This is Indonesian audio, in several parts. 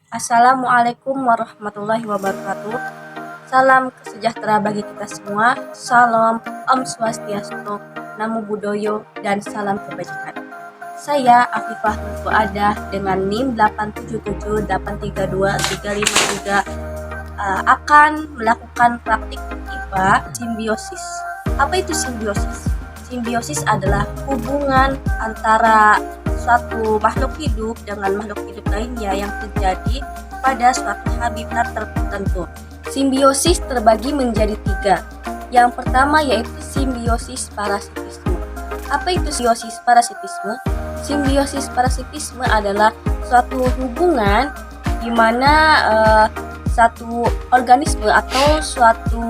Assalamualaikum warahmatullahi wabarakatuh. Salam sejahtera bagi kita semua. Salam Om Swastiastu, Namo Buddhaya, dan salam kebajikan. Saya Afifah Nurul Adah dengan NIM 877832353 akan melakukan praktik IPA simbiosis. Apa itu simbiosis? Simbiosis adalah hubungan antara suatu makhluk hidup dengan makhluk hidup lainnya yang terjadi pada suatu habitat tertentu. Simbiosis terbagi menjadi 3. Yang pertama yaitu simbiosis parasitisme. Apa itu simbiosis parasitisme? Simbiosis parasitisme adalah suatu hubungan di mana satu organisme atau suatu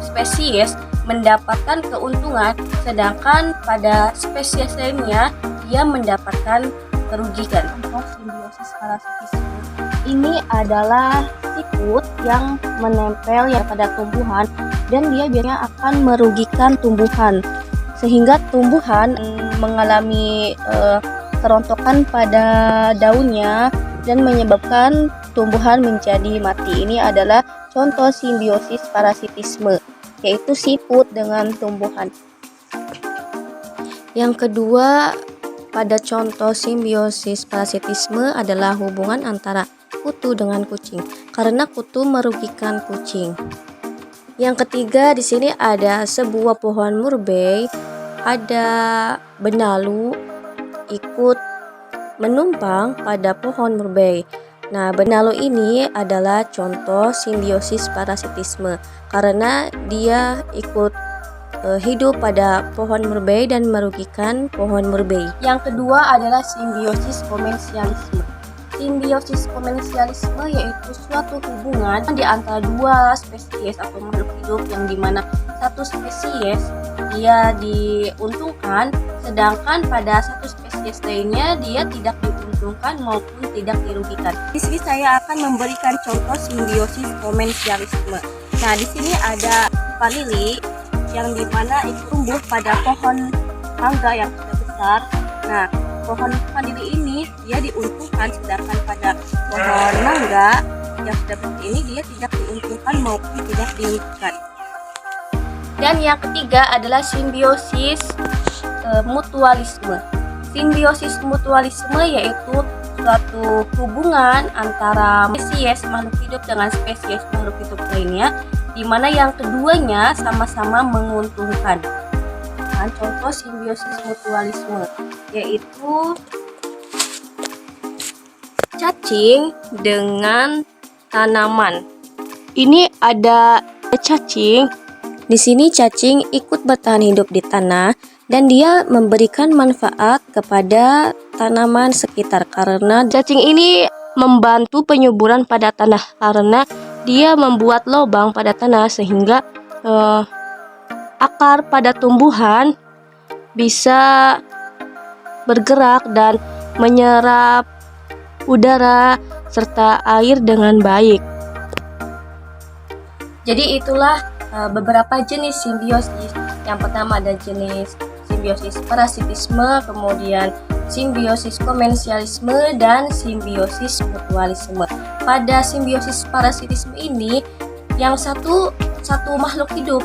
spesies mendapatkan keuntungan, sedangkan pada spesies lainnya dia mendapatkan kerugian. Contoh simbiosis parasitisme ini adalah siput yang menempel pada tumbuhan dan dia biasanya akan merugikan tumbuhan sehingga tumbuhan mengalami kerontokan pada daunnya dan menyebabkan tumbuhan menjadi mati. Ini adalah contoh simbiosis parasitisme, yaitu siput dengan tumbuhan. Yang kedua, pada contoh simbiosis parasitisme adalah hubungan antara kutu dengan kucing, karena kutu merugikan kucing. Yang ketiga, di sini ada sebuah pohon murbei, ada benalu ikut menumpang pada pohon murbei. Nah, benalu ini adalah contoh simbiosis parasitisme karena dia ikut hidup pada pohon murbei dan merugikan pohon murbei. Yang kedua adalah simbiosis komersialisme. Simbiosis komersialisme yaitu suatu hubungan di antara dua spesies atau makhluk hidup yang dimana satu spesies dia diuntungkan, sedangkan pada satu spesies lainnya dia tidak diuntungkan maupun tidak dirugikan. Di sini saya akan memberikan contoh simbiosis komersialisme. Nah, di sini ada vanili yang dimana itu tumbuh pada pohon mangga yang sudah besar. Nah, pohon vanili ini dia diuntungkan, sedangkan pada pohon mangga yang sudah besar ini dia tidak diuntungkan maupun tidak dirugikan. Dan yang ketiga adalah simbiosis mutualisme. Simbiosis mutualisme yaitu suatu hubungan antara spesies makhluk hidup dengan spesies makhluk hidup lainnya, di mana yang keduanya sama-sama menguntungkan. Nah, contoh simbiosis mutualisme yaitu cacing dengan tanaman. Ini ada cacing. Di sini cacing ikut bertahan hidup di tanah dan dia memberikan manfaat kepada tanaman sekitar karena cacing ini membantu penyuburan pada tanah karena dia membuat lubang pada tanah sehingga akar pada tumbuhan bisa bergerak dan menyerap udara serta air dengan baik. Jadi itulah beberapa jenis simbiosis. Yang pertama ada jenis simbiosis parasitisme, kemudian simbiosis komersialisme, dan simbiosis mutualisme. Pada simbiosis parasitisme ini, yang satu makhluk hidup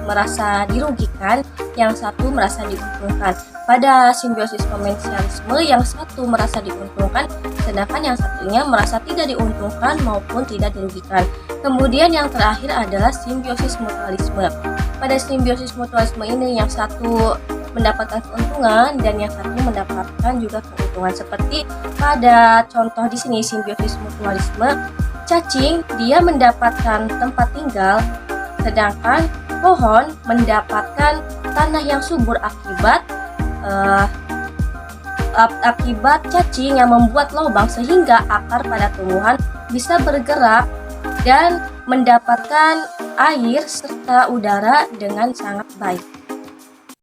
merasa dirugikan, yang satu merasa diuntungkan. Pada simbiosis komersialisme, yang satu merasa diuntungkan, sedangkan yang satunya merasa tidak diuntungkan maupun tidak dirugikan. Kemudian yang terakhir adalah simbiosis mutualisme. Pada simbiosis mutualisme ini yang satu mendapatkan keuntungan dan yang satu mendapatkan juga keuntungan. Seperti pada contoh di sini simbiosis mutualisme, cacing dia mendapatkan tempat tinggal, sedangkan pohon mendapatkan tanah yang subur akibat cacing yang membuat lubang sehingga akar pada tumbuhan bisa bergerak dan mendapatkan air serta udara dengan sangat baik.